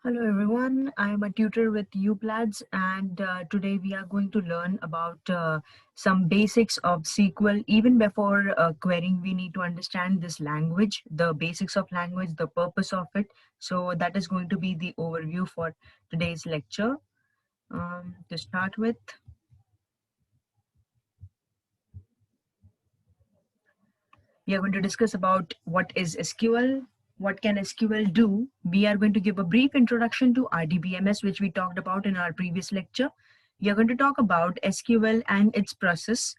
Hello everyone, I am a tutor with UPlads and today we are going to learn about some basics of SQL. Even before querying, we need to understand this language, the basics of language, the purpose of it. So that is going to be the overview for today's lecture. To start with, we are going to discuss about what is SQL, what can SQL do. We are going to give a brief introduction to RDBMS, which we talked about in our previous lecture. We are going to talk about SQL and its process,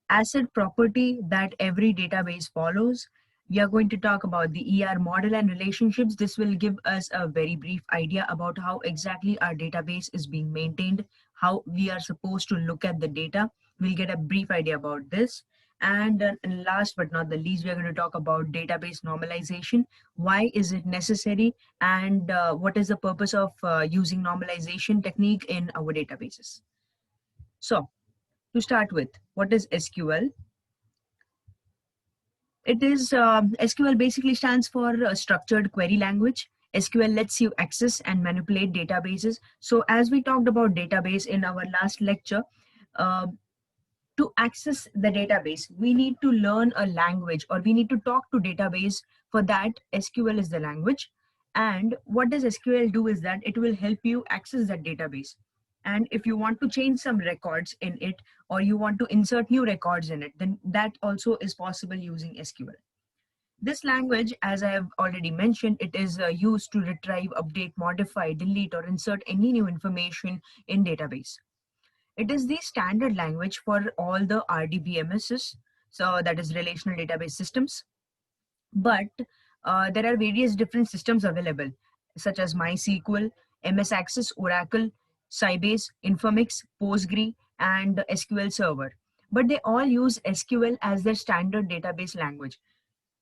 asset property that every database follows. We are going to talk about the ER model and relationships. This will give us a very brief idea about how exactly our database is being maintained, how we are supposed to look at the data. We'll get a brief idea about this. And last but not the least, we are going to talk about database normalization. Why is it necessary? And what is the purpose of using normalization technique in our databases? So, to start with, what is SQL? It is SQL basically stands for structured query language. SQL lets you access and manipulate databases. So as we talked about database in our last lecture, uh, to access the database, we need to learn a language or we need to talk to database. For that, SQL is the language. And what does SQL do is that it will help you access that database. And if you want to change some records in it or you want to insert new records in it, then that also is possible using SQL. This language, as I have already mentioned, it is used to retrieve, update, modify, delete, or insert any new information in database. It is the standard language for all the RDBMSs, so that is relational database systems. But there are various different systems available, such as MySQL, MS Access, Oracle, Sybase, Informix, Postgre, and SQL Server. But they all use SQL as their standard database language.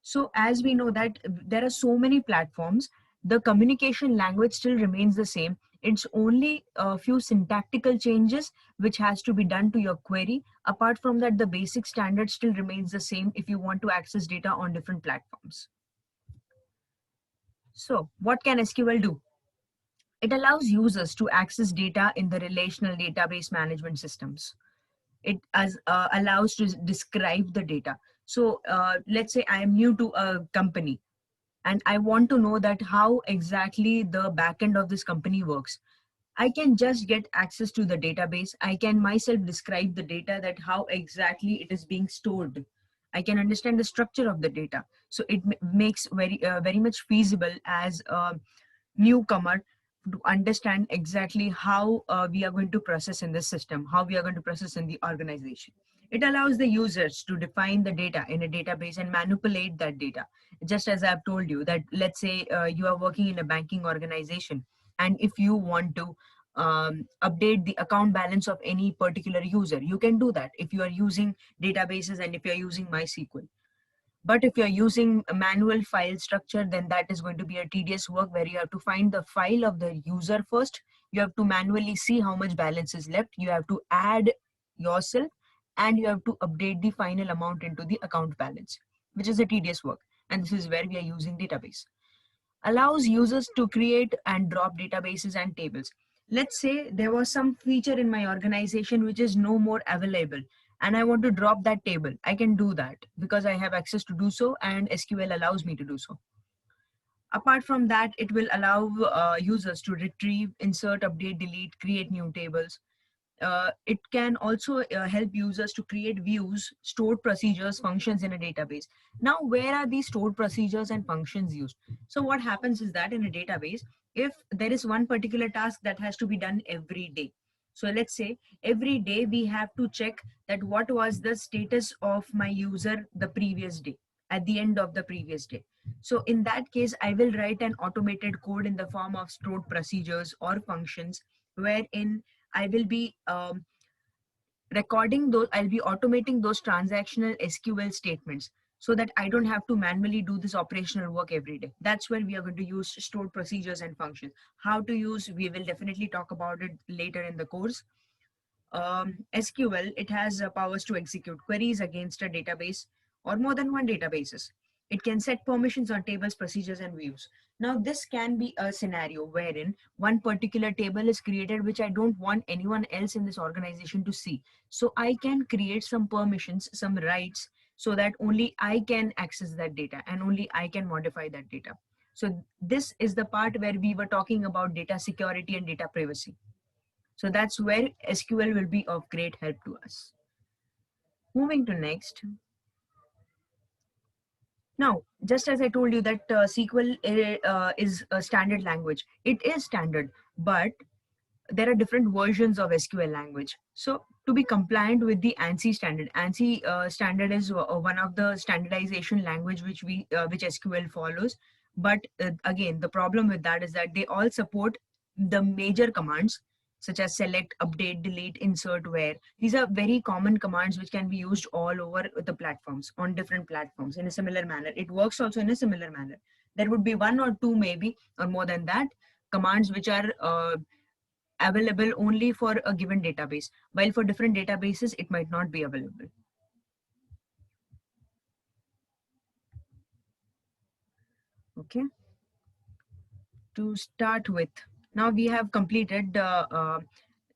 So as we know that there are so many platforms, the communication language still remains the same. It's only a few syntactical changes which has to be done to your query. Apart from that, the basic standard still remains the same if you want to access data on different platforms. So what can SQL do? It allows users to access data in the relational database management systems. It allows to describe the data. So let's say I am new to a company and I want to know that how exactly the backend of this company works. I can just get access to the database. I can myself describe the data, that how exactly it is being stored. I can understand the structure of the data. So it makes very much feasible as a newcomer to understand exactly how we are going to process in the system, how we are going to process in the organization. It allows the users to define the data in a database and manipulate that data. Just as I've told you that, let's say you are working in a banking organization, and if you want to update the account balance of any particular user, you can do that if you are using databases and if you're using MySQL. But if you're using a manual file structure, then that is going to be a tedious work where you have to find the file of the user first. You have to manually see how much balance is left. You have to add yourself and you have to update the final amount into the account balance, which is a tedious work. And this is where we are using database. Allows users to create and drop databases and tables. Let's say there was some feature in my organization which is no more available and I want to drop that table. I can do that because I have access to do so and SQL allows me to do so. Apart from that, it will allow users to retrieve, insert, update, delete, create new tables. It can also help users to create views, stored procedures, functions in a database. Now, where are these stored procedures and functions used? So what happens is that in a database, if there is one particular task that has to be done every day. So let's say every day we have to check that what was the status of my user the previous day, at the end of the previous day. So in that case, I will write an automated code in the form of stored procedures or functions wherein I will be recording those, I'll be automating those transactional SQL statements so that I don't have to manually do this operational work every day. That's where we are going to use stored procedures and functions. How to use, we will definitely talk about it later in the course. SQL, it has powers to execute queries against a database or more than one databases. It can set permissions on tables, procedures, and views. Now, this can be a scenario wherein one particular table is created which I don't want anyone else in this organization to see. So I can create some permissions, some rights, so that only I can access that data and only I can modify that data. So this is the part where we were talking about data security and data privacy. So that's where SQL will be of great help to us. Moving to next. Now, just as I told you that SQL is a standard language, it is standard, but there are different versions of SQL language. So to be compliant with the ANSI standard, ANSI standard is one of the standardization language which SQL follows. But again, the problem with that is that they all support the major commands such as select, update, delete, insert, where. These are very common commands which can be used all over the platforms, on different platforms in a similar manner. It works also in a similar manner. There would be one or two maybe, or more than that, commands which are available only for a given database, while for different databases it might not be available. Okay, to start with, now we have completed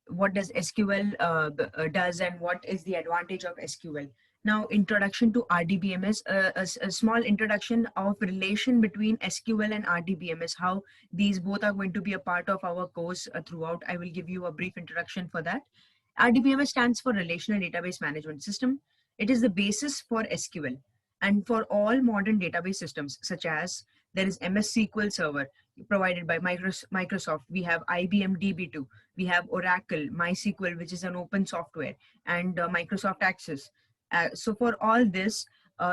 what does SQL does and what is the advantage of SQL. Now, introduction to RDBMS, a small introduction of relation between SQL and RDBMS, how these both are going to be a part of our course throughout. I will give you a brief introduction for that. RDBMS stands for Relational Database Management System. It is the basis for SQL. And for all modern database systems, such as there is MS SQL Server provided by Microsoft, we have IBM DB2, we have Oracle, MySQL, which is an open software, and Microsoft Access. So for all this,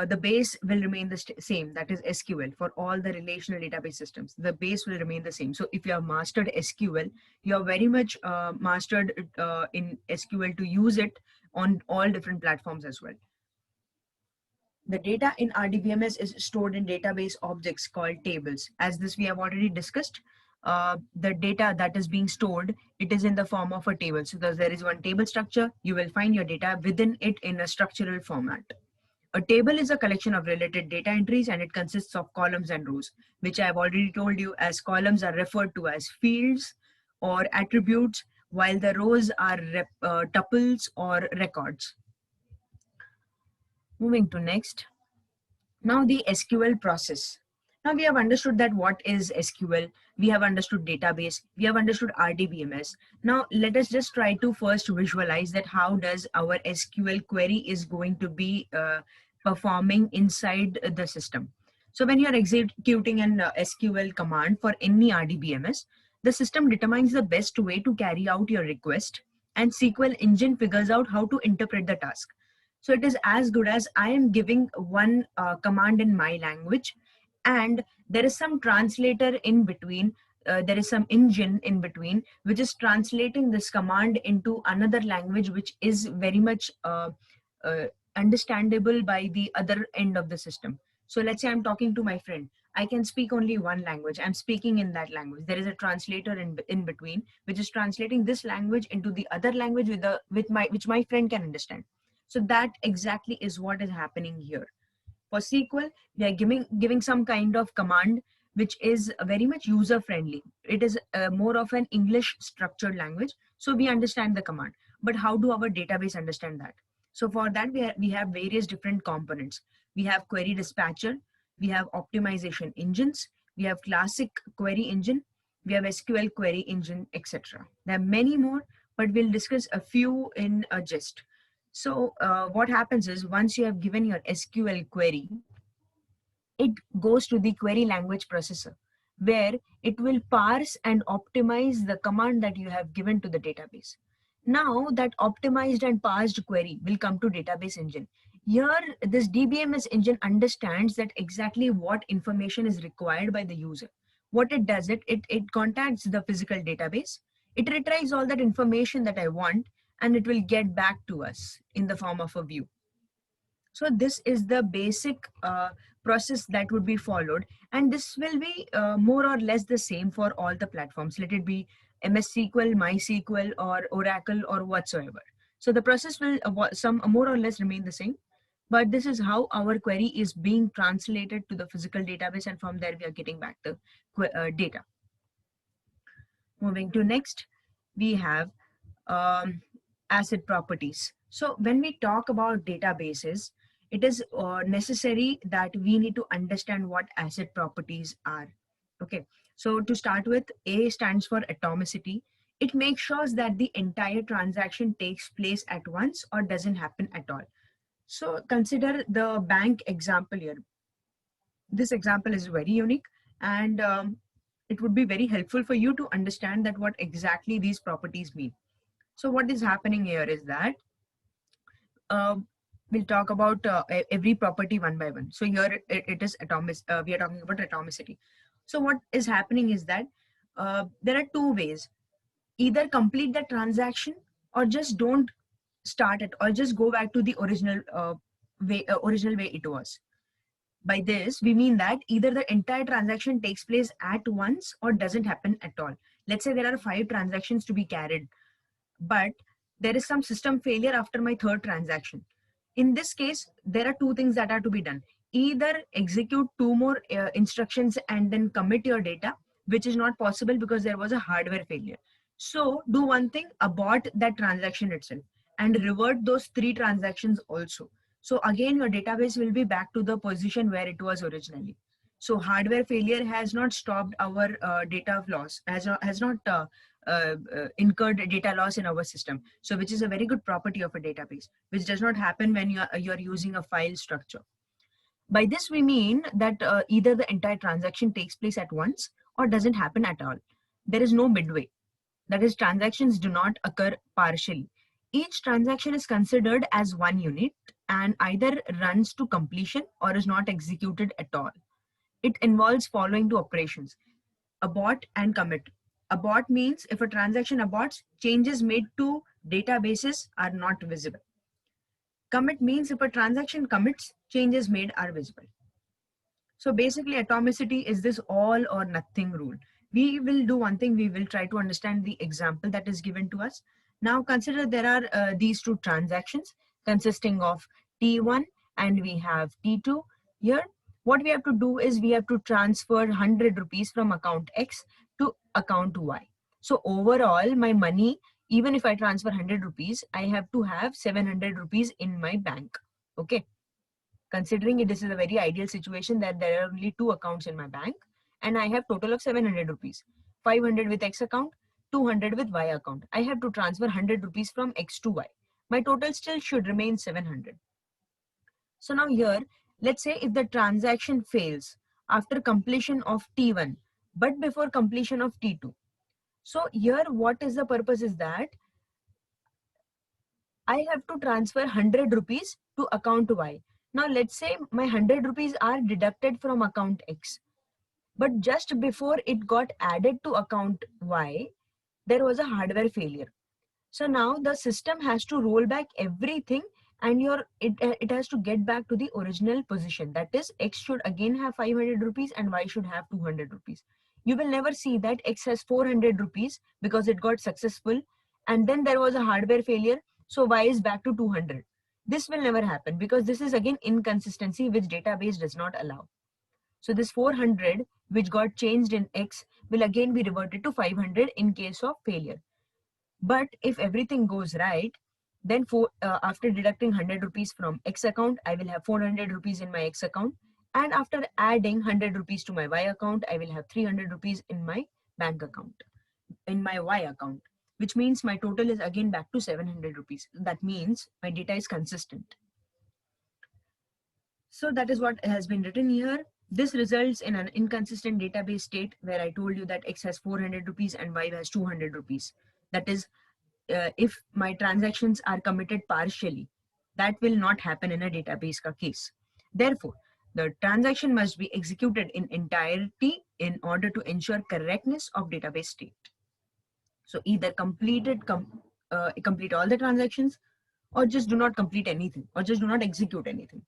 the base will remain the same, that is SQL. For all the relational database systems, the base will remain the same. So if you have mastered SQL, you are very much mastered in SQL to use it on all different platforms as well. The data in RDBMS is stored in database objects called tables. As this we have already discussed, the data that is being stored, it is in the form of a table. So there is one table structure, you will find your data within it in a structural format. A table is a collection of related data entries, and it consists of columns and rows, which I have already told you, as columns are referred to as fields or attributes, while the rows are tuples or records. Moving to next. Now the SQL process. Now we have understood that what is SQL, we have understood database, we have understood RDBMS. Now let us just try to first visualize that how does our SQL query is going to be performing inside the system. So when you are executing an SQL command for any RDBMS, the system determines the best way to carry out your request, and SQL engine figures out how to interpret the task. So it is as good as I am giving one command in my language, and there is some translator in between. There is some engine in between which is translating this command into another language which is very much uh, understandable by the other end of the system. So let's say I'm talking to my friend. I can speak only one language. I'm speaking in that language. There is a translator in between, which is translating this language into the other language which my friend can understand. So that exactly is what is happening here. For SQL, they are giving some kind of command which is very much user friendly. It is more of an English structured language, so we understand the command. But how do our database understand that? So for that, we have various different components. We have query dispatcher, we have optimization engines, we have classic query engine, we have SQL query engine, etc. There are many more, but we'll discuss a few in a gist. So what happens is, once you have given your SQL query, it goes to the query language processor, where it will parse and optimize the command that you have given to the database. Now that optimized and parsed query will come to database engine. Here, this DBMS engine understands that exactly what information is required by the user. What it does, it contacts the physical database. It retrieves all that information that I want, and it will get back to us in the form of a view. So this is the basic process that would be followed, and this will be more or less the same for all the platforms. Let it be MS SQL, MySQL, or Oracle, or whatsoever. So the process will more or less remain the same. But this is how our query is being translated to the physical database, and from there we are getting back the data. Moving to next, we have asset properties. So when we talk about databases, it is necessary that we need to understand what asset properties are. Okay, so to start with, A stands for atomicity. It makes sure that the entire transaction takes place at once or doesn't happen at all. So consider the bank example here. This example is very unique, and it would be very helpful for you to understand that what exactly these properties mean. So what is happening here is that uh, we'll talk about every property one by one. So here it is atomic. We are talking about atomicity. So what is happening is that there are two ways: either complete the transaction or just don't start it, or just go back to the original way it was. By this, we mean that either the entire transaction takes place at once or doesn't happen at all. Let's say there are 5 transactions to be carried, but there is some system failure after my third transaction. In this case, there are two things that are to be done. Either execute 2 more instructions and then commit your data, which is not possible because there was a hardware failure. So do one thing, abort that transaction itself and revert those 3 transactions also. So again, your database will be back to the position where it was originally. So hardware failure has not stopped our data loss, has not incurred data loss in our system. So which is a very good property of a database, which does not happen when you're using a file structure. By this, we mean that either the entire transaction takes place at once or doesn't happen at all. There is no midway. That is, transactions do not occur partially. Each transaction is considered as one unit and either runs to completion or is not executed at all. It involves following two operations: abort and commit. Abort means if a transaction aborts, changes made to databases are not visible. Commit means if a transaction commits, changes made are visible. So basically, atomicity is this all or nothing rule. We will do one thing, we will try to understand the example that is given to us. Now consider there are these two transactions consisting of T1 and we have T2. Here, what we have to do is we have to transfer 100 rupees from account X to account Y. So overall, my money, even if I transfer 100 rupees, I have to have 700 rupees in my bank. Okay. Considering it, this is a very ideal situation that there are only 2 accounts in my bank and I have total of 700 rupees, 500 with X account, 200 with Y account. I have to transfer 100 rupees from X to Y. My total still should remain 700. So now here, let's say if the transaction fails after completion of T1, but before completion of T2. So here, what is the purpose is that I have to transfer 100 rupees to account Y. Now let's say my 100 rupees are deducted from account X, but just before it got added to account Y, there was a hardware failure. So now the system has to roll back everything and it has to get back to the original position. That is, X should again have 500 rupees and Y should have 200 rupees. You will never see that X has 400 rupees because it got successful and then there was a hardware failure. So Y is back to 200. This will never happen because this is again inconsistency which database does not allow. So this 400 which got changed in X will again be reverted to 500 in case of failure. But if everything goes right, then after deducting 100 rupees from X account, I will have 400 rupees in my X account. And after adding 100 rupees to my Y account, I will have 300 rupees in my bank account, in my Y account, which means my total is again back to 700 rupees. That means my data is consistent. So that is what has been written here. This results in an inconsistent database state where I told you that X has 400 rupees and Y has 200 rupees. That is, if my transactions are committed partially, that will not happen in a database ka case. Therefore, the transaction must be executed in entirety in order to ensure correctness of database state. So either complete all the transactions or just do not complete anything or just do not execute anything.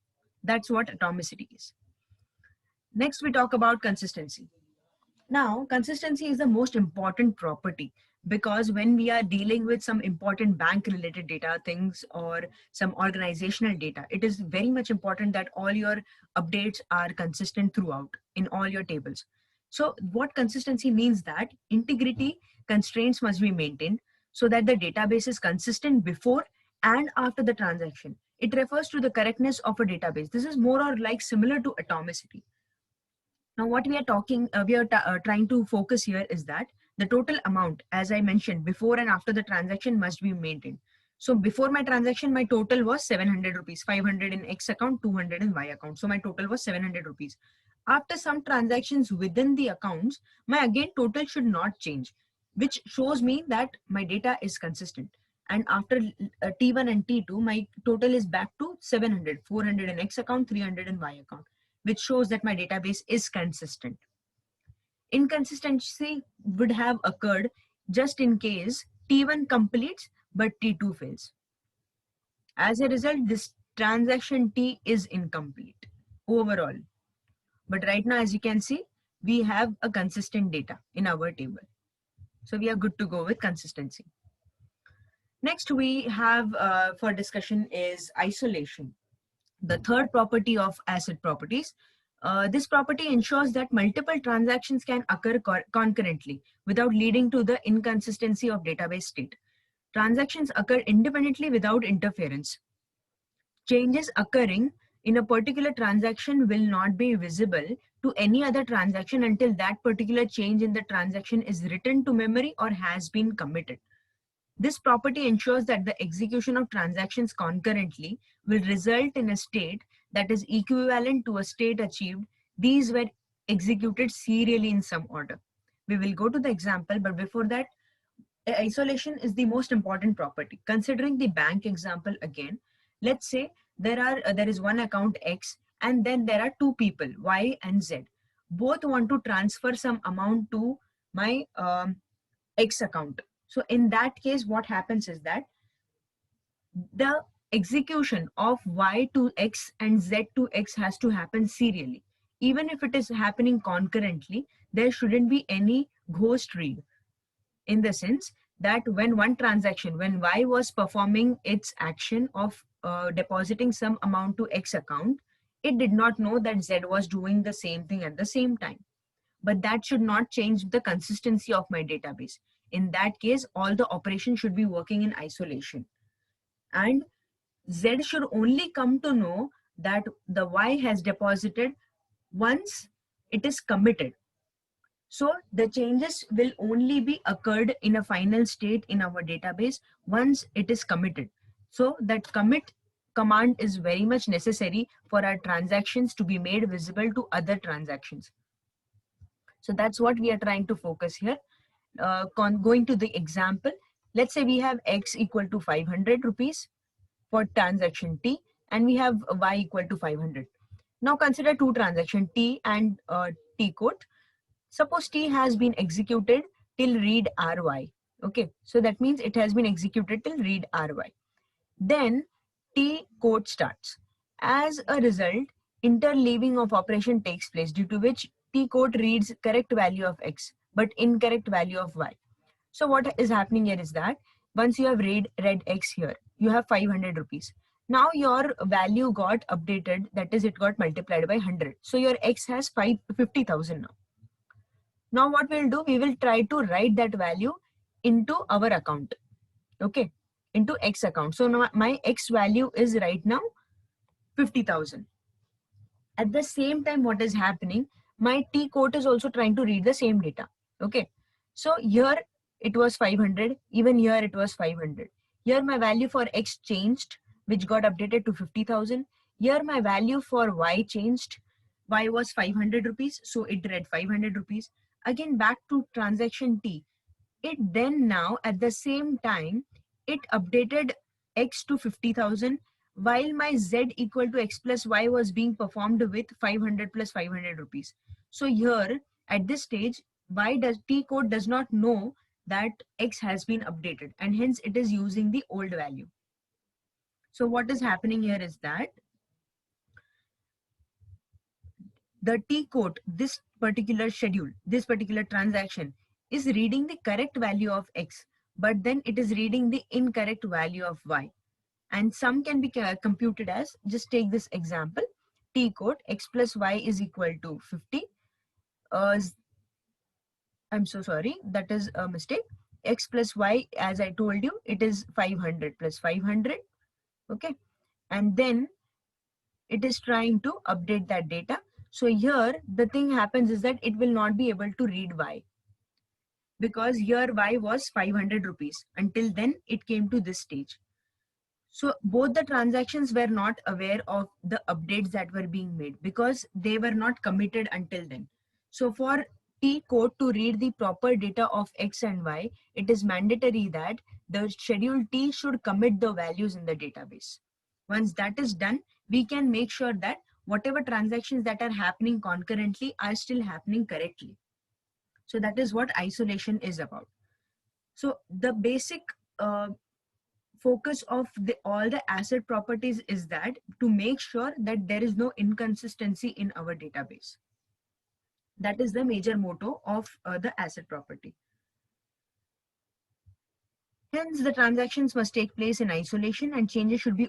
That's what atomicity is. Next, we talk about consistency. Now, consistency is the most important property, because when we are dealing with some important bank related data things or some organizational data, it is very much important that all your updates are consistent throughout in all your tables. So what consistency means, that integrity constraints must be maintained so that the database is consistent before and after the transaction. It refers to the correctness of a database. This is more or like similar to atomicity. Now, what we are trying to focus here is that the total amount, as I mentioned, before and after the transaction must be maintained. So before my transaction, my total was 700 rupees, 500 in X account, 200 in Y account. So my total was 700 rupees. After some transactions within the accounts, my again total should not change, which shows me that my data is consistent. And after T1 and T2, my total is back to 700, 400 in X account, 300 in Y account, which shows that my database is consistent. Inconsistency would have occurred just in case T1 completes but T2 fails. As a result, this transaction T is incomplete overall. But right now, as you can see, we have a consistent data in our table. So we are good to go with consistency. Next we have for discussion is isolation, the third property of ACID properties. This property ensures that multiple transactions can occur concurrently without leading to the inconsistency of database state. Transactions occur independently without interference. Changes occurring in a particular transaction will not be visible to any other transaction until that particular change in the transaction is written to memory or has been committed. This property ensures that the execution of transactions concurrently will result in a state that is equivalent to a state achieved. These were executed serially in some order. We will go to the example, but before that, isolation is the most important property. Considering the bank example again, let's say there is one account X and then there are two people Y and Z. Both want to transfer some amount to my X account. So in that case, what happens is that the execution of Y to X and Z to X has to happen serially. Even if it is happening concurrently, there shouldn't be any ghost read, in the sense that when one transaction, when Y was performing its action of depositing some amount to X account, it did not know that Z was doing the same thing at the same time. But that should not change the consistency of my database. In that case, all the operations should be working in isolation. And Z should only come to know that the Y has deposited once it is committed. So the changes will only be occurred in a final state in our database once it is committed. So that commit command is very much necessary for our transactions to be made visible to other transactions. So that's what we are trying to focus here. Going to the example, let's say we have X equal to 500 rupees for transaction T and we have Y equal to 500. Now consider two transactions T and T quote. Suppose T has been executed till read RY. Okay, so that means it has been executed till read RY. Then T quote starts. As a result, interleaving of operation takes place, due to which T quote reads correct value of X but incorrect value of Y. So what is happening here is that once you have read X here, you have 500 rupees. Now your value got updated, that is it got multiplied by 100. So your X has 50,000 now. Now what we'll do, we will try to write that value into our account. Okay, into X account. So now my X value is right now 50,000. At the same time, what is happening, my T quote is also trying to read the same data. Okay, so here it was 500, even here it was 500. Here my value for X changed, which got updated to 50,000. Here my value for Y changed. Y was 500 rupees, so it read 500 rupees. Again back to transaction T. It then now at the same time, it updated X to 50,000 while my Z equal to X plus Y was being performed with 500 plus 500 rupees. So here at this stage, T code does not know that X has been updated and hence it is using the old value. So what is happening here is that the T code, this particular schedule, this particular transaction is reading the correct value of X, but then it is reading the incorrect value of Y. And sum can be computed as, just take this example, T code X plus Y is equal to 50. I'm so sorry, that is a mistake. X plus Y, as I told you, it is 500 plus 500. Okay. And then it is trying to update that data. So here the thing happens is that it will not be able to read Y, because here Y was 500 rupees. Until then it came to this stage. So both the transactions were not aware of the updates that were being made because they were not committed until then. So for T code to read the proper data of X and Y, it is mandatory that the schedule T should commit the values in the database. Once that is done, we can make sure that whatever transactions that are happening concurrently are still happening correctly. So that is what isolation is about. So the basic focus of all the asset properties is that to make sure that there is no inconsistency in our database. That is the major motto of the asset property. Hence, the transactions must take place in isolation, and changes should be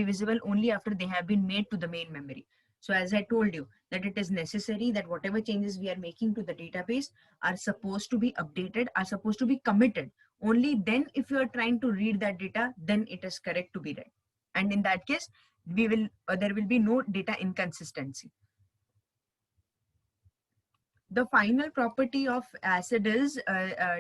visible only after they have been made to the main memory. So as I told you, that it is necessary that whatever changes we are making to the database are supposed to be updated, are supposed to be committed. Only then, if you are trying to read that data, then it is correct to be read. And in that case, there will be no data inconsistency. The final property of ACID is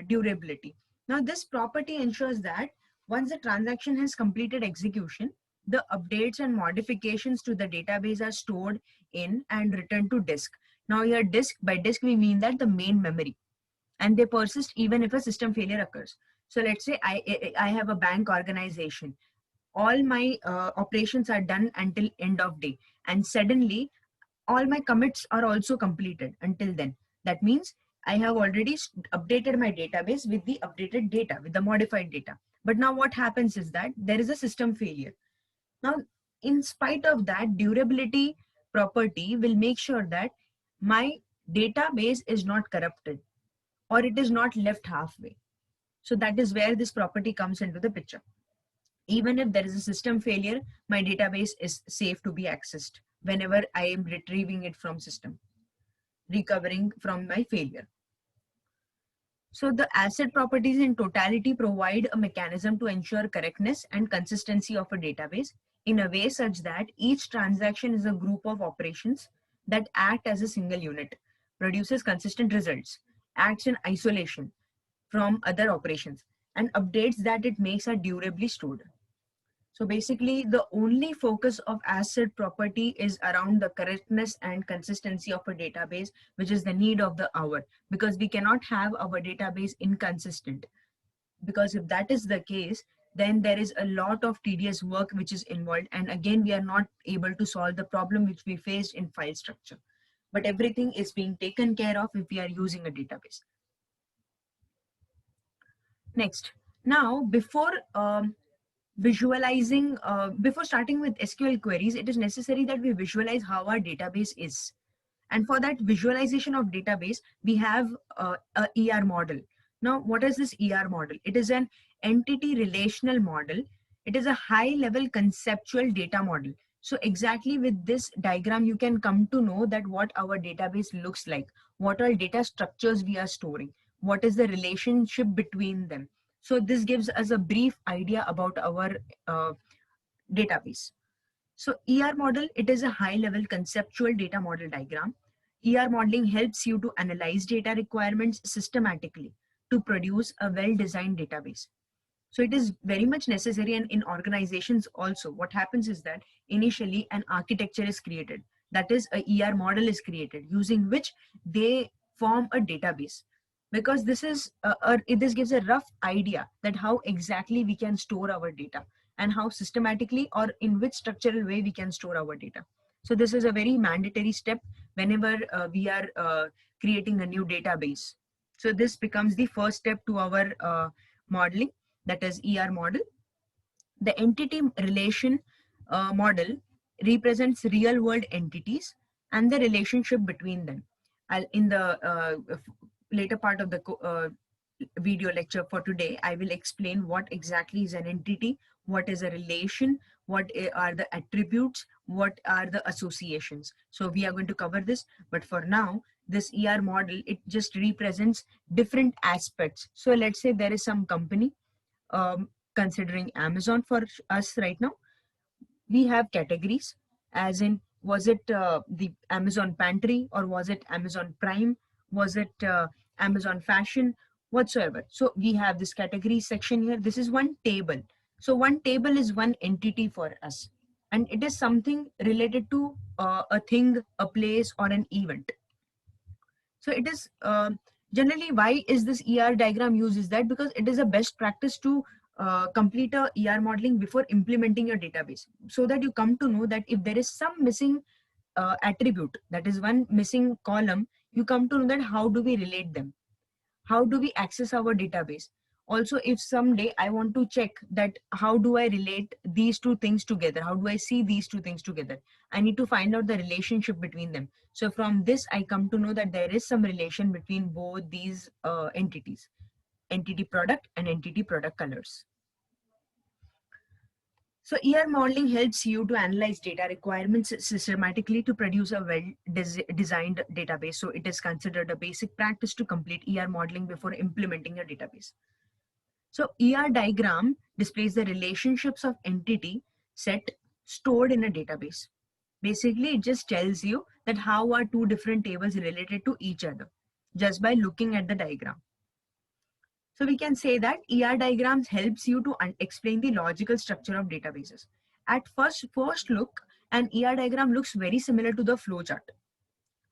durability. Now, this property ensures that once the transaction has completed execution, the updates and modifications to the database are stored in and returned to disk. Now, here by disk, we mean that the main memory, and they persist even if a system failure occurs. So let's say I have a bank organization. All my operations are done until end of day, and suddenly all my commits are also completed until then. That means I have already updated my database with the updated data, with the modified data. But now what happens is that there is a system failure. Now, in spite of that, durability property will make sure that my database is not corrupted or it is not left halfway. So that is where this property comes into the picture. Even if there is a system failure, my database is safe to be accessed whenever I am retrieving it from system, recovering from my failure. So the asset properties in totality provide a mechanism to ensure correctness and consistency of a database in a way such that each transaction is a group of operations that act as a single unit, produces consistent results, acts in isolation from other operations, and updates that it makes are durably stored. So basically, the only focus of asset property is around the correctness and consistency of a database, which is the need of the hour, because we cannot have our database inconsistent. Because if that is the case, then there is a lot of tedious work which is involved. And again, we are not able to solve the problem which we faced in file structure. But everything is being taken care of if we are using a database. Next, now before visualizing, before starting with SQL queries, it is necessary that we visualize how our database is. And for that visualization of database, we have a ER model. Now, what is this ER model? It is an entity relational model. It is a high level conceptual data model. So exactly with this diagram, you can come to know that what our database looks like, what all data structures we are storing, what is the relationship between them. So this gives us a brief idea about our database. So ER model, it is a high level conceptual data model diagram. ER modeling helps you to analyze data requirements systematically to produce a well-designed database. So it is very much necessary, and in organizations also, what happens is that initially an architecture is created. That is, a ER model is created using which they form a database. Because this is this gives a rough idea that how exactly we can store our data and how systematically or in which structural way we can store our data. So this is a very mandatory step whenever we are creating a new database. So this becomes the first step to our modeling, that is ER model. The entity relation model represents real world entities and the relationship between them. In the later part of the video lecture for today, I will explain what exactly is an entity, what is a relation, what are the attributes, what are the associations. So we are going to cover this, but for now, this ER model, it just represents different aspects. So let's say there is some company, considering Amazon for us right now, we have categories, as in, was it the Amazon pantry, or was it Amazon Prime, was it Amazon fashion, whatsoever. So we have this category section here. This is one table. So one table is one entity for us, and it is something related to a thing, a place, or an event. So it is generally, why is this ER diagram used is that because it is a best practice to complete a ER modeling before implementing your database, so that you come to know that if there is some missing attribute, that is one missing column, you come to know that how do we relate them, how do we access our database. Also, if someday I want to check that how do I relate these two things together, how do I see these two things together, I need to find out the relationship between them. So from this I come to know that there is some relation between both these entities, entity product and entity product colors. So ER modeling helps you to analyze data requirements systematically to produce a well-designed database. So it is considered a basic practice to complete ER modeling before implementing a database. So ER diagram displays the relationships of entity set stored in a database. Basically, it just tells you that how are two different tables related to each other just by looking at the diagram. So we can say that ER diagrams helps you to explain the logical structure of databases. At first look, an ER diagram looks very similar to the flowchart.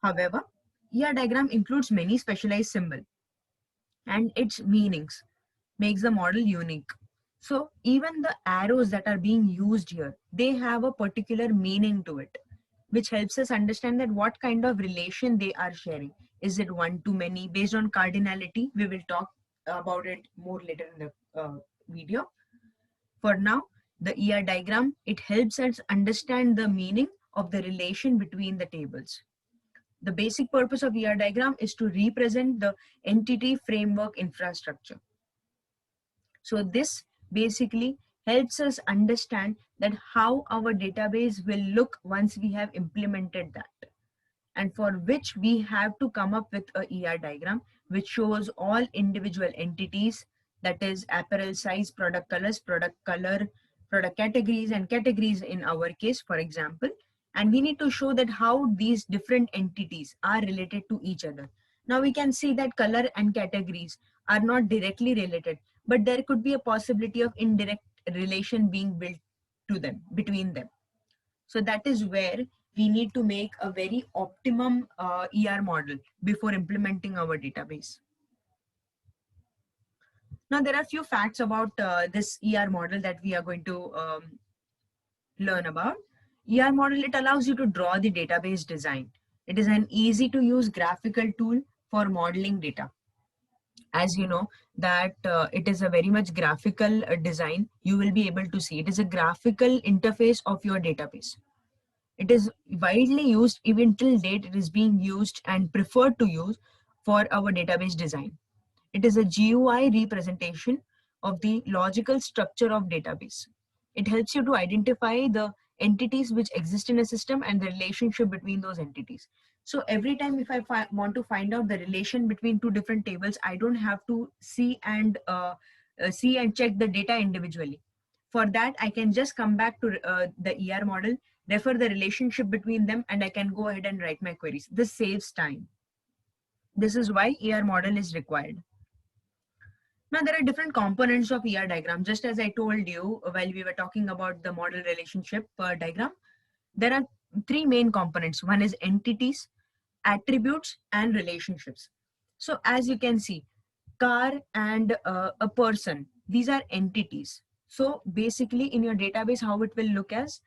However, ER diagram includes many specialized symbols, and its meanings makes the model unique. So even the arrows that are being used here, they have a particular meaning to it, which helps us understand that what kind of relation they are sharing. Is it one to many? Based on cardinality, we will talk about it more later in the video. For now, the ER diagram, it helps us understand the meaning of the relation between the tables. The basic purpose of ER diagram is to represent the entity framework infrastructure. So this basically helps us understand that how our database will look once we have implemented that, and for which we have to come up with a ER diagram which shows all individual entities, that is apparel size, product colors, product color, product categories, and categories in our case, for example. And we need to show that how these different entities are related to each other. Now we can see that color and categories are not directly related, but there could be a possibility of indirect relation being built to them, between them. So that is where we need to make a very optimum ER model before implementing our database. Now there are few facts about this ER model that we are going to learn about. ER model, it allows you to draw the database design. It is an easy to use graphical tool for modeling data. As you know that it is a very much graphical design, you will be able to see it is a graphical interface of your database. It is widely used, even till date it is being used and preferred to use for our database design. It is a GUI representation of the logical structure of database. It helps you to identify the entities which exist in a system and the relationship between those entities. So every time if I want to find out the relation between two different tables, I don't have to see and check the data individually. For that, I can just come back to the ER model, refer the relationship between them, and I can go ahead and write my queries. This saves time. This is why ER model is required. Now, there are different components of ER diagram. Just as I told you while we were talking about the model relationship diagram, there are three main components. One is entities, attributes, and relationships. So as you can see, car and a person, these are entities. So basically in your database, how it will look as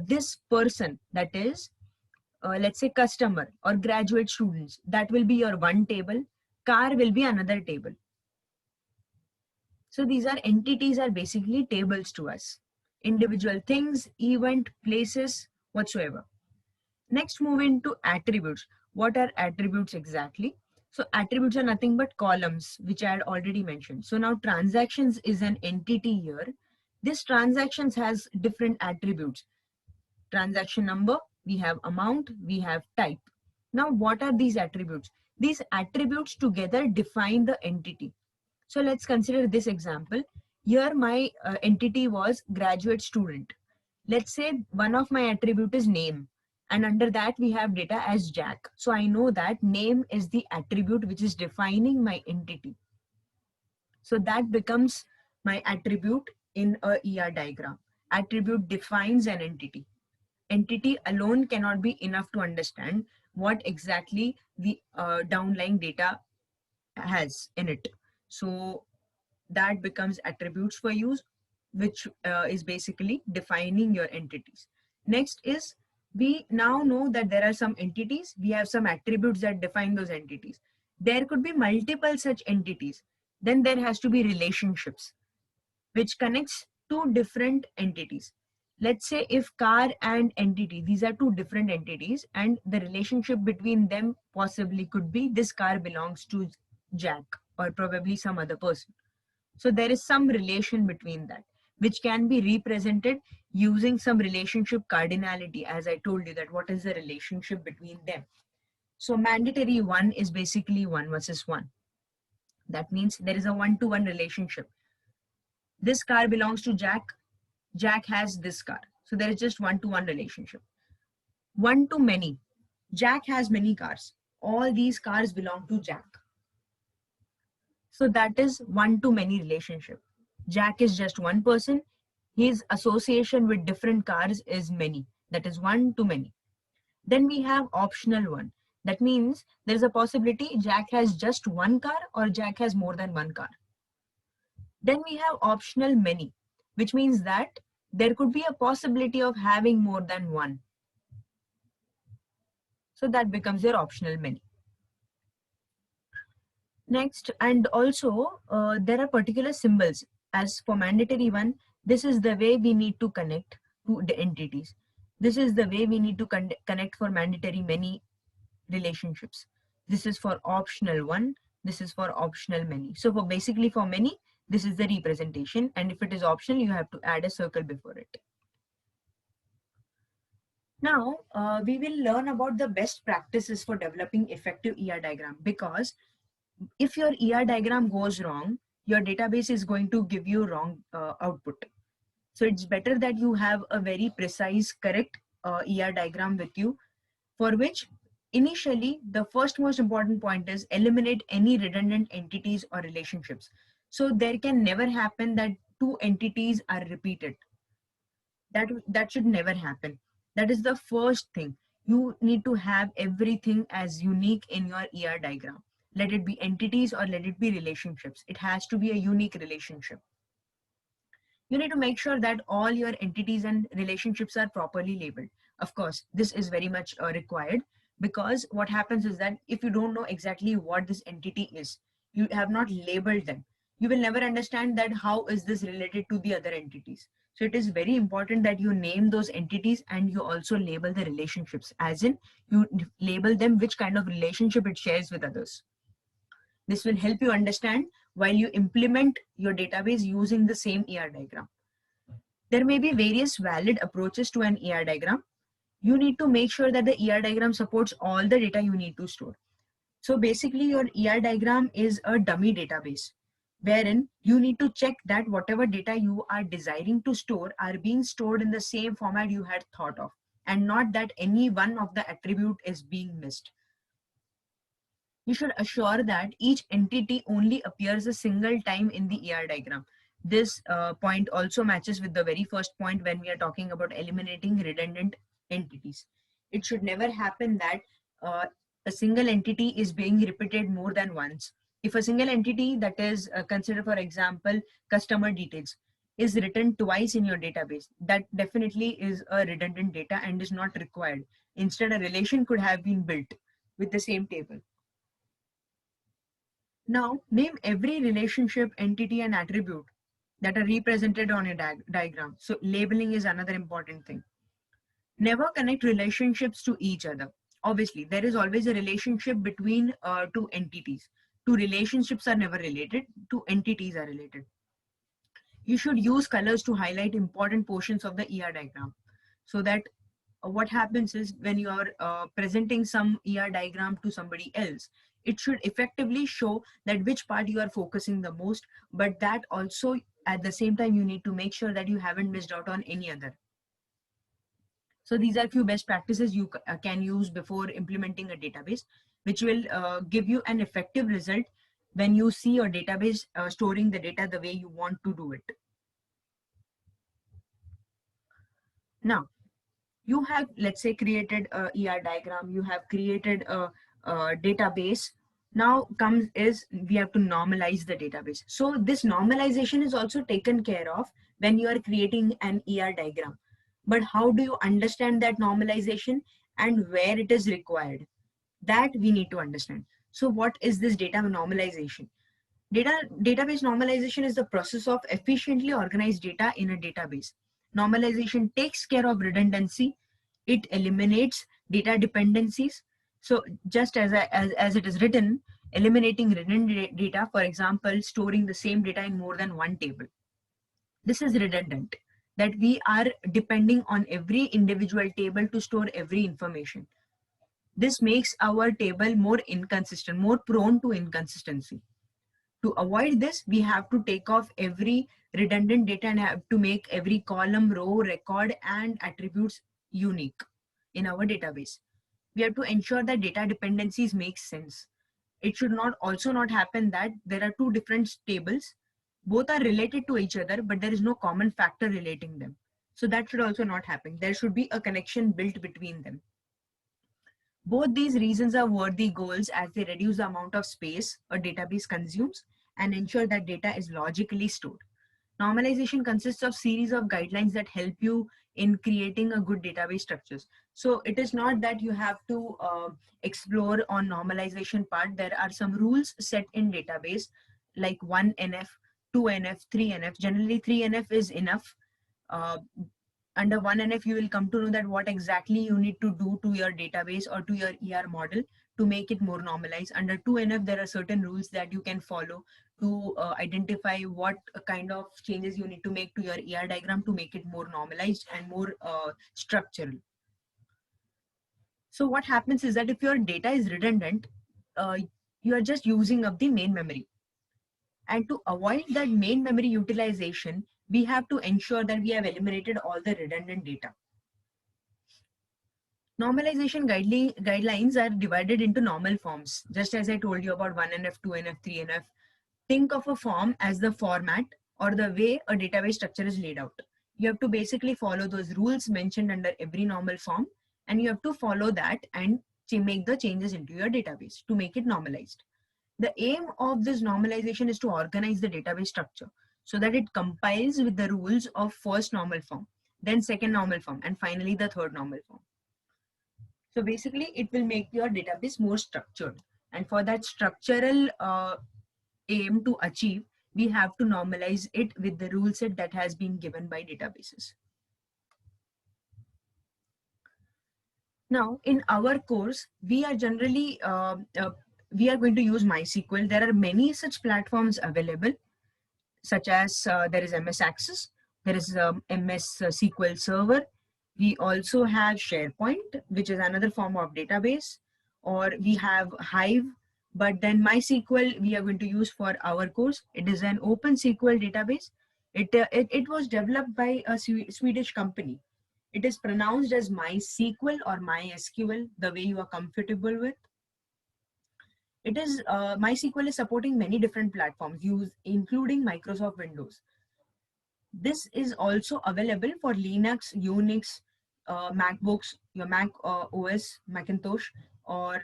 this person, that is, let's say customer or graduate students, that will be your one table, car will be another table. So these are entities, are basically tables to us, individual things, event, places, whatsoever. Next, move into attributes. What are attributes exactly? So attributes are nothing but columns, which I had already mentioned. So now transactions is an entity here. This transactions has different attributes. Transaction number, we have amount, we have type. Now, what are these attributes? These attributes together define the entity. So let's consider this example. Here my entity was graduate student. Let's say one of my attribute is name, and under that we have data as Jack. So I know that name is the attribute which is defining my entity. So that becomes my attribute in a ER diagram. Attribute defines an entity. Entity alone cannot be enough to understand what exactly the downlying data has in it. So that becomes attributes for use, which is basically defining your entities. Next is, we now know that there are some entities, we have some attributes that define those entities. There could be multiple such entities. Then there has to be relationships which connects two different entities. Let's say if car and entity, these are two different entities, and the relationship between them possibly could be this car belongs to Jack or probably some other person. So there is some relation between that, which can be represented using some relationship cardinality. As I told you, that what is the relationship between them. So mandatory one is basically one versus one. That means there is a one-to-one relationship. This car belongs to Jack. Jack has this car. So there is just one-to-one relationship. One to many. Jack has many cars. All these cars belong to Jack. So that is one to many relationship. Jack is just one person. His association with different cars is many. That is one to many. Then we have optional one. That means there is a possibility Jack has just one car or Jack has more than one car. Then we have optional many, which means that there could be a possibility of having more than one. So that becomes your optional many. Next, and also there are particular symbols. As for mandatory one, this is the way we need to connect to the entities. This is the way we need to connect for mandatory many relationships. This is for optional one. This is for optional many. So for basically for many, this is the representation. And if it is optional, you have to add a circle before it. Now, we will learn about the best practices for developing effective ER diagram, because if your ER diagram goes wrong, your database is going to give you wrong output. So it's better that you have a very precise, correct ER diagram with you, for which initially the first most important point is eliminate any redundant entities or relationships. So there can never happen that two entities are repeated. That should never happen. That is the first thing. You need to have everything as unique in your ER diagram. Let it be entities or let it be relationships. It has to be a unique relationship. You need to make sure that all your entities and relationships are properly labeled. Of course, this is very much required, because what happens is that if you don't know exactly what this entity is, you have not labeled them, you will never understand that how is this related to the other entities. So it is very important that you name those entities and you also label the relationships, as in you label them which kind of relationship it shares with others. This will help you understand while you implement your database using the same ER diagram. There may be various valid approaches to an ER diagram. You need to make sure that the ER diagram supports all the data you need to store. So basically your ER diagram is a dummy database, wherein you need to check that whatever data you are desiring to store are being stored in the same format you had thought of, and not that any one of the attribute is being missed. You should assure that each entity only appears a single time in the ER diagram. This point also matches with the very first point when we are talking about eliminating redundant entities. It should never happen that a single entity is being repeated more than once. If a single entity, that is consider for example customer details, is written twice in your database, that definitely is a redundant data and is not required. Instead, a relation could have been built with the same table. Now, name every relationship, entity, and attribute that are represented on a diagram. So labeling is another important thing. Never connect relationships to each other. obviously there is always a relationship between two entities. Two relationships are never related, two entities are related. You should use colors to highlight important portions of the ER diagram, so that what happens is when you are presenting some ER diagram to somebody else, it should effectively show that which part you are focusing the most, but that also at the same time you need to make sure that you haven't missed out on any other. So these are few best practices you can use before implementing a database, which will give you an effective result when you see your database storing the data the way you want to do it. Now, you have, let's say, created a ER diagram, you have created a database. Now comes is we have to normalize the database. So this normalization is also taken care of when you are creating an ER diagram. But how do you understand that normalization and where it is required? That we need to understand. So what is this data normalization? Database normalization is the process of efficiently organized data in a database. Normalization takes care of redundancy. It eliminates data dependencies. So just as it is written, eliminating redundant data, for example, storing the same data in more than one table. This is redundant, that we are depending on every individual table to store every information. This makes our table more inconsistent, more prone to inconsistency. To avoid this, we have to take off every redundant data and have to make every column, row, record, and attributes unique in our database. We have to ensure that data dependencies make sense. It should not also not happen that there are two different tables, both are related to each other, but there is no common factor relating them. So that should also not happen. There should be a connection built between them. Both these reasons are worthy goals as they reduce the amount of space a database consumes and ensure that data is logically stored. Normalization consists of series of guidelines that help you in creating a good database structures. So it is not that you have to explore on normalization part. There are some rules set in database like 1NF, 2NF, 3NF. Generally 3NF is enough. Under 1NF, you will come to know that what exactly you need to do to your database or to your ER model to make it more normalized. Under 2NF, there are certain rules that you can follow to identify what kind of changes you need to make to your ER diagram to make it more normalized and more structural. So what happens is that if your data is redundant, you are just using up the main memory. And to avoid that main memory utilization, we have to ensure that we have eliminated all the redundant data. Normalization guidelines are divided into normal forms. Just as I told you about 1NF, 2NF, 3NF, think of a form as the format or the way a database structure is laid out. You have to basically follow those rules mentioned under every normal form, and you have to follow that and make the changes into your database to make it normalized. The aim of this normalization is to organize the database structure so that it compiles with the rules of first normal form, then second normal form, and finally the third normal form. So basically it will make your database more structured. And for that structural aim to achieve, we have to normalize it with the rule set that has been given by databases. Now, in our course, we are generally we are going to use MySQL. There are many such platforms available, such as there is MS Access, there is MS SQL Server. We also have SharePoint, which is another form of database, or we have Hive. But then MySQL we are going to use for our course. It is an open SQL database. It was developed by a Swedish company. It is pronounced as MySQL or MySQL, the way you are comfortable with. It is MySQL is supporting many different platforms including Microsoft Windows. This is also available for Linux, Unix, MacBooks, your Mac OS, Macintosh, or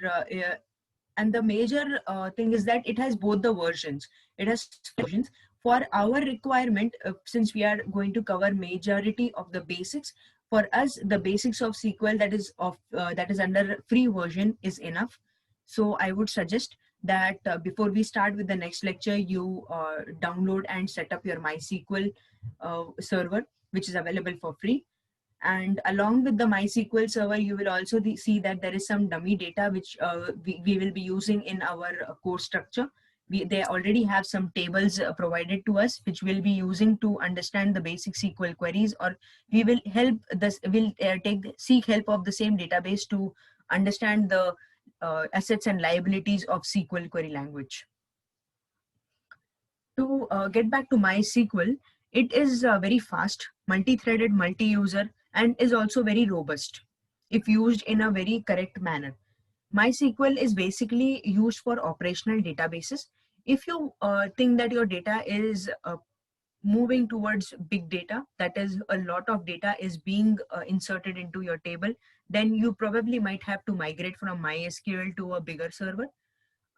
and the major thing is that it has both the versions. It has versions. For our requirement, since we are going to cover majority of the basics, for us the basics of SQL that is under free version is enough. So I would suggest that before we start with the next lecture, you download and set up your MySQL server, which is available for free. And along with the MySQL server, you will also see that there is some dummy data which we will be using in our course structure. They already have some tables provided to us, which we'll be using to understand the basic SQL queries, or we will help this, will seek help of the same database to understand the assets and liabilities of SQL query language. To get back to MySQL, it is very fast, multi-threaded, multi-user, and is also very robust if used in a very correct manner. MySQL is basically used for operational databases. If you think that your data is moving towards big data, that is a lot of data is being inserted into your table, then you probably might have to migrate from MySQL to a bigger server,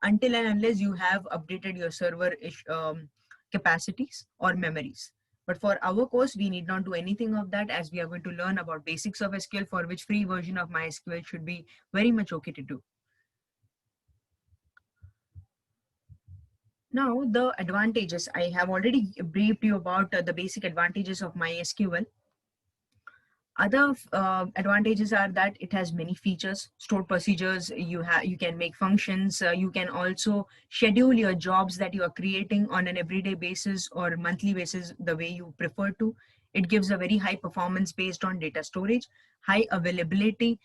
until and unless you have updated your server capacities or memories. But for our course, we need not do anything of that, as we are going to learn about basics of SQL, for which free version of MySQL should be very much okay to do. Now, the advantages. I have already briefed you about the basic advantages of MySQL. Other advantages are that it has many features, stored procedures, you can make functions, you can also schedule your jobs that you are creating on an everyday basis or monthly basis the way you prefer to. It gives a very high performance based on data storage, high availability,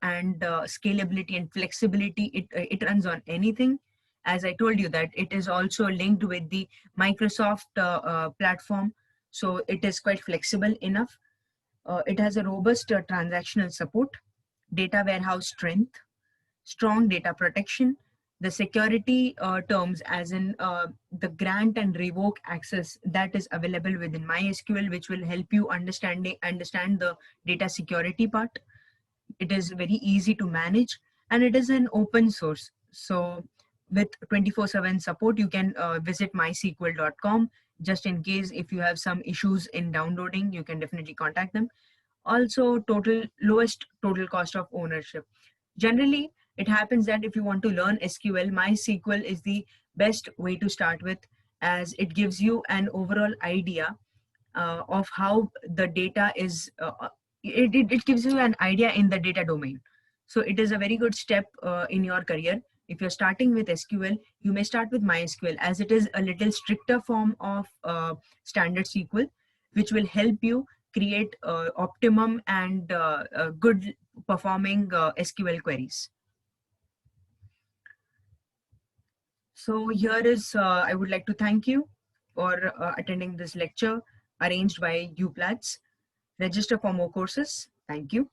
and scalability and flexibility. It runs on anything. As I told you, that it is also linked with the Microsoft platform, so it is quite flexible enough. It has a robust transactional support, data warehouse strength, strong data protection, the security terms, as in the grant and revoke access that is available within MySQL, which will help you understand the data security part. It is very easy to manage, and it is an open source. So with 24/7 support, you can visit mysql.com. Just in case if you have some issues in downloading, you can definitely contact them. Also, lowest total cost of ownership. Generally, it happens that if you want to learn SQL, MySQL is the best way to start with, as it gives you an overall idea of how the data is, it gives you an idea in the data domain. So it is a very good step in your career. If you're starting with SQL, you may start with MySQL, as it is a little stricter form of standard SQL, which will help you create optimum and good performing SQL queries. So here is, I would like to thank you for attending this lecture arranged by UPLATS. Register for more courses. Thank you.